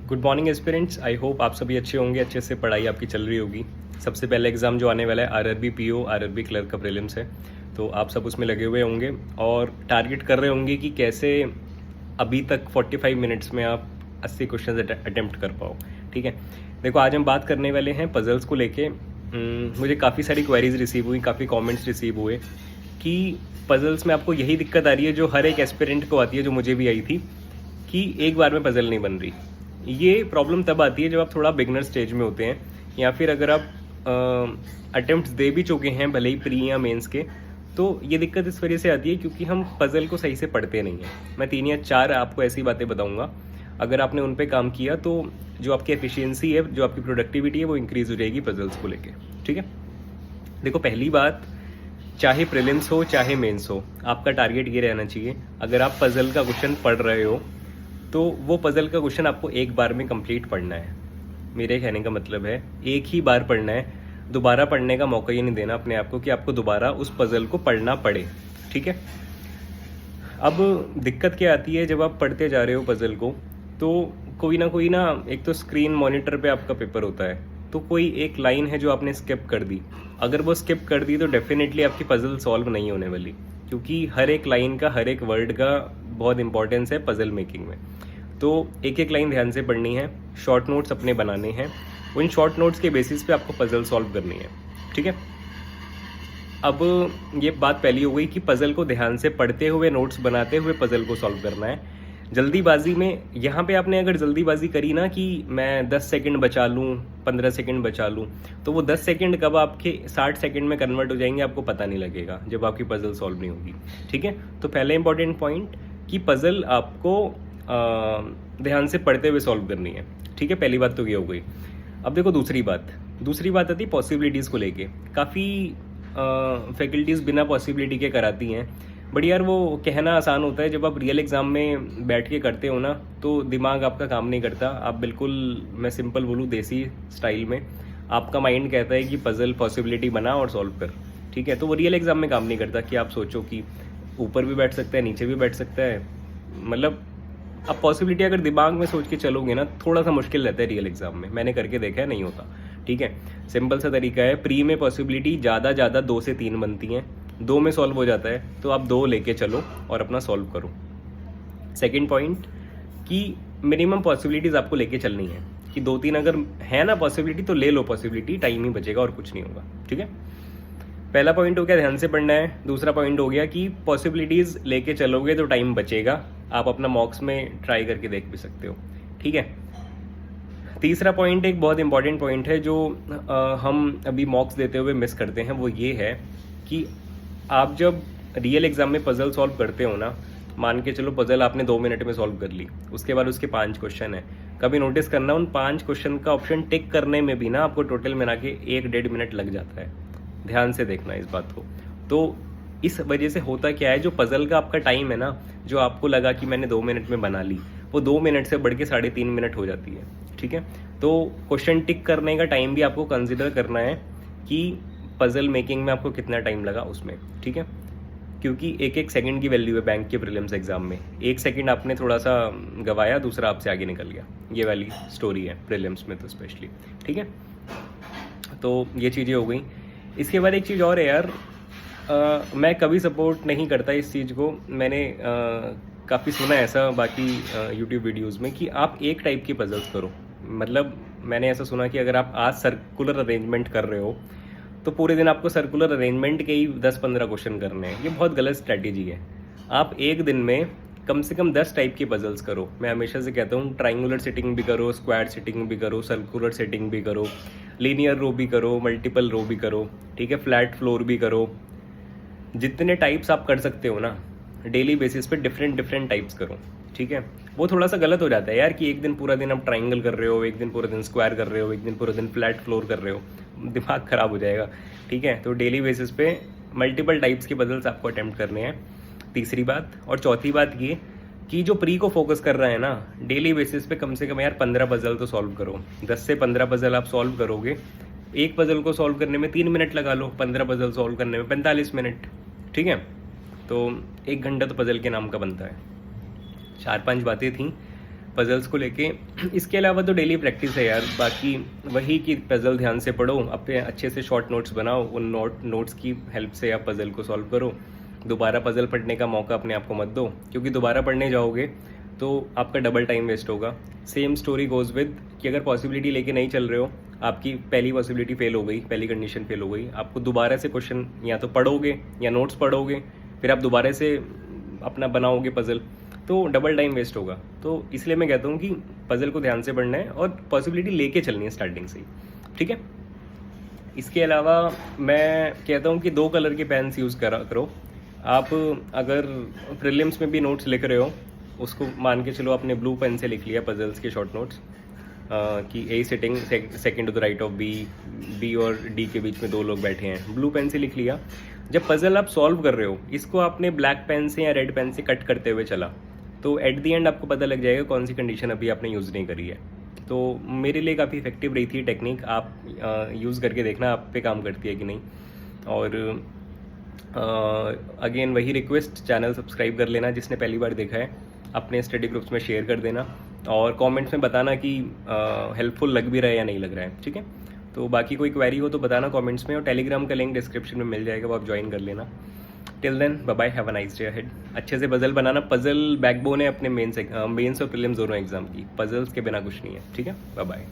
Good morning aspirants. I hope आप सभी अच्छे होंगे, अच्छे से पढ़ाई आपकी चल रही होगी। सबसे पहला एग्ज़ाम जो आने वाला है आरआरबी पीओ आरआरबी क्लर्क का प्रीलिम्स है, तो आप सब उसमें लगे हुए होंगे और टारगेट कर रहे होंगे कि कैसे अभी तक 45 मिनट्स में आप 80 क्वेश्चन अटेम्प्ट कर पाओ। ठीक है, देखो आज हम बात करने वाले हैं पजल्स को लेके। मुझे काफ़ी सारी क्वेरीज रिसीव हुई, काफ़ी कमेंट्स रिसीव हुए कि पजल्स में आपको यही दिक्कत आ रही है जो हर एक एस्पिरेंट को आती है, जो मुझे भी आई थी, कि एक बार में पजल नहीं बन रही। ये प्रॉब्लम तब आती है जब आप थोड़ा बिगनर स्टेज में होते हैं, या फिर अगर आप अटेम्प्ट्स दे भी चुके हैं भले ही प्री या मेंस के, तो ये दिक्कत इस वजह से आती है क्योंकि हम पजल को सही से पढ़ते नहीं हैं। मैं 3 या 4 आपको ऐसी बातें बताऊंगा, अगर आपने उन पे काम किया तो जो आपकी एफिशिएंसी है, जो आपकी प्रोडक्टिविटी है, वो इंक्रीज़ हो जाएगी पजल्स को लेके। ठीक है, देखो पहली बात, चाहे प्रीलिम्स हो चाहे मेंस हो, आपका टारगेट ये रहना चाहिए, अगर आप पजल का क्वेश्चन पढ़ रहे हो तो वो पजल का क्वेश्चन आपको एक बार में कंप्लीट पढ़ना है। मेरे कहने का मतलब है एक ही बार पढ़ना है, दोबारा पढ़ने का मौका ही नहीं देना अपने आप को कि आपको दोबारा उस पजल को पढ़ना पड़े। ठीक है, अब दिक्कत क्या आती है जब आप पढ़ते जा रहे हो पजल को, तो कोई ना एक तो स्क्रीन मॉनिटर पे आपका पेपर होता है, तो कोई एक लाइन है जो आपने स्किप कर दी। अगर वो स्किप कर दी तो डेफिनेटली आपकी पजल सॉल्व नहीं होने वाली, क्योंकि हर एक लाइन का, हर एक वर्ड का बहुत इंपॉर्टेंस है पजल मेकिंग में। तो एक एक लाइन ध्यान से पढ़नी है, शॉर्ट नोट्स अपने बनाने हैं, उन शॉर्ट नोट्स के बेसिस पे आपको पजल सॉल्व करनी है। ठीक है, अब ये बात पहली हो गई कि पजल को ध्यान से पढ़ते हुए, नोट्स बनाते हुए पजल को सॉल्व करना है। जल्दीबाजी में यहाँ पे आपने अगर जल्दीबाजी करी ना कि मैं 10 सेकंड बचा लूँ, 15 सेकंड बचा लूँ, तो वो 10 सेकंड कब आपके 60 सेकंड में कन्वर्ट हो जाएंगे आपको पता नहीं लगेगा, जब आपकी पजल सॉल्व नहीं होगी। ठीक है, तो पहले इंपॉर्टेंट पॉइंट कि पजल आपको ध्यान से पढ़ते हुए सॉल्व करनी है। ठीक है, पहली बात तो ये हो गई। अब देखो दूसरी बात आती पॉसिबिलिटीज़ को लेके। काफ़ी फैकल्टीज़ बिना पॉसिबिलिटी के कराती हैं, बट यार वो कहना आसान होता है, जब आप रियल एग्ज़ाम में बैठ के करते हो ना तो दिमाग आपका काम नहीं करता। आप बिल्कुल, मैं सिंपल बोलूँ देसी स्टाइल में, आपका माइंड कहता है कि पजल पॉसिबिलिटी बना और सॉल्व कर। ठीक है, तो वो रियल एग्ज़ाम में काम नहीं करता कि आप सोचो कि ऊपर भी बैठ सकता है, नीचे भी बैठ सकता है। मतलब अब पॉसिबिलिटी अगर दिमाग में सोच के चलोगे ना, थोड़ा सा मुश्किल रहता है रियल एग्जाम में। मैंने करके देखा है, नहीं होता। ठीक है, सिंपल सा तरीका है, प्री में पॉसिबिलिटी ज़्यादा 2 से 3 बनती हैं, 2 में सॉल्व हो जाता है, तो आप 2 लेके चलो और अपना सॉल्व करो। सेकेंड पॉइंट कि मिनिमम पॉसिबिलिटीज़ आपको लेके चलनी है, कि 2-3 अगर है ना पॉसिबिलिटी तो ले लो पॉसिबिलिटी, टाइम ही बचेगा और कुछ नहीं होगा। ठीक है, पहला पॉइंट हो गया ध्यान से पढ़ना है। दूसरा पॉइंट हो गया कि पॉसिबिलिटीज़ लेके चलोगे तो टाइम बचेगा, आप अपना मॉक्स में ट्राई करके देख भी सकते हो। ठीक है, तीसरा पॉइंट एक बहुत इंपॉर्टेंट पॉइंट है जो हम अभी मॉक्स देते हुए मिस करते हैं, वो ये है कि आप जब रियल एग्जाम में पजल सॉल्व करते हो ना, मान के चलो पजल आपने 2 मिनट में सॉल्व कर ली, उसके बाद उसके 5 क्वेश्चन है। कभी नोटिस करना, उन 5 क्वेश्चन का ऑप्शन टिक करने में भी ना आपको टोटल मिला के 1-1.5 मिनट लग जाता है। ध्यान से देखना इस बात को। तो इस वजह से होता क्या है, जो पजल का आपका टाइम है ना, जो आपको लगा कि मैंने 2 मिनट में बना ली, वो 2 मिनट से बढ़ के 3.5 मिनट हो जाती है। ठीक है, तो क्वेश्चन टिक करने का टाइम भी आपको कंसिडर करना है कि पजल मेकिंग में आपको कितना टाइम लगा उसमें। ठीक है, क्योंकि एक एक सेकंड की वैल्यू है बैंक के प्रीलिम्स एग्जाम में। 1 सेकंड आपने थोड़ा सा गवाया, दूसरा आपसे आगे निकल गया, ये वाली स्टोरी है प्रीलिम्स में तो स्पेशली। ठीक है, तो ये चीज़ें हो गई। इसके बाद एक चीज़ और है यार, मैं कभी सपोर्ट नहीं करता इस चीज़ को। मैंने काफ़ी सुना है ऐसा बाकी यूट्यूब वीडियोस में कि आप एक टाइप की पजल्स करो। मतलब मैंने ऐसा सुना कि अगर आप आज सर्कुलर अरेंजमेंट कर रहे हो तो पूरे दिन आपको सर्कुलर अरेंजमेंट के ही 10-15 क्वेश्चन करने हैं। ये बहुत गलत स्ट्रैटेजी है। आप एक दिन में कम से कम 10 टाइप की पजल्स करो। मैं हमेशा से कहता हूँ ट्राइंगुलर सेटिंग भी करो, स्क्वायर सेटिंग भी करो, सर्कुलर सेटिंग भी करो, लीनियर रो भी करो, मल्टीपल रो भी करो। ठीक है, फ्लैट फ्लोर भी करो। जितने टाइप्स आप कर सकते हो ना, डेली बेसिस पे डिफरेंट टाइप्स करो। ठीक है, वो थोड़ा सा गलत हो जाता है यार कि एक दिन पूरा दिन आप ट्राइंगल कर रहे हो, एक दिन पूरा दिन स्क्वायर कर रहे हो, एक दिन पूरा दिन फ्लैट फ्लोर कर रहे हो, दिमाग खराब हो जाएगा। ठीक है, तो डेली बेसिस पे मल्टीपल टाइप्स के पजल्स आपको अटेम्प्ट करने हैं, तीसरी बात। और चौथी बात ये कि जो प्री को फोकस कर रहा है ना, डेली बेसिस पे कम से कम यार 15 पजल तो सॉल्व करो। 10 से 15 पजल आप सॉल्व करोगे, एक पजल को सॉल्व करने में 3 मिनट लगा लो, 15 पजल सॉल्व करने में 45 मिनट। ठीक है, तो 1 घंटा तो पजल के नाम का बनता है। 4-5 बातें थी, पजल्स को लेके। इसके अलावा तो डेली प्रैक्टिस है यार, बाकी वही कि पजल ध्यान से पढ़ो, अपने अच्छे से शॉर्ट नोट्स बनाओ, उन नोट्स की हेल्प से आप पजल को सॉल्व करो। दोबारा पजल पढ़ने का मौका अपने आप को मत दो, क्योंकि दोबारा पढ़ने जाओगे तो आपका डबल टाइम वेस्ट होगा। सेम स्टोरी गोज़ विद कि अगर पॉसिबिलिटी लेके नहीं चल रहे हो, आपकी पहली पॉसिबिलिटी फेल हो गई, पहली कंडीशन फेल हो गई, आपको दोबारा से क्वेश्चन या तो पढ़ोगे या नोट्स पढ़ोगे, फिर आप दोबारा से अपना बनाओगे पजल, तो डबल टाइम वेस्ट होगा। तो इसलिए मैं कहता हूँ कि पजल को ध्यान से पढ़ना है और पॉसिबिलिटी लेके चलनी है स्टार्टिंग से ही, ठीक है। इसके अलावा मैं कहता हूँ कि 2 कलर के पेन्स यूज़ करो। आप अगर प्रीलिम्स में भी नोट्स लिख रहे हो, उसको मान के चलो आपने ब्लू पेन से लिख लिया पजल्स के शॉर्ट नोट्स, कि A sitting second to the right of B और डी के बीच में 2 लोग बैठे हैं, ब्लू पेन से लिख लिया। जब पजल आप सॉल्व कर रहे हो, इसको आपने ब्लैक पेन से या रेड पेन से कट करते हुए चला, तो एट द एंड आपको पता लग जाएगा कौन सी कंडीशन अभी आपने यूज़ नहीं करी है। तो मेरे लिए काफ़ी इफेक्टिव रही थी टेक्निक, आप यूज़ करके देखना आप पे काम करती है कि नहीं। और अगेन वही रिक्वेस्ट, चैनल सब्सक्राइब कर लेना जिसने पहली बार देखा है, अपने स्टडी ग्रुप्स में शेयर कर देना और कमेंट्स में बताना कि हेल्पफुल लग भी रहा है या नहीं लग रहा है, ठीक है। तो बाकी कोई क्वेरी हो तो बताना कमेंट्स में, और टेलीग्राम का लिंक डिस्क्रिप्शन में मिल जाएगा, वो आप ज्वाइन कर लेना। Till then bye bye, have a nice day ahead. अच्छे से पजल बनाना, पजल बैकबोन है अपने मेंस और प्रीलिम्स दोनों एग्जाम की, पजल्स के बिना कुछ नहीं है, ठीक है। Bye bye.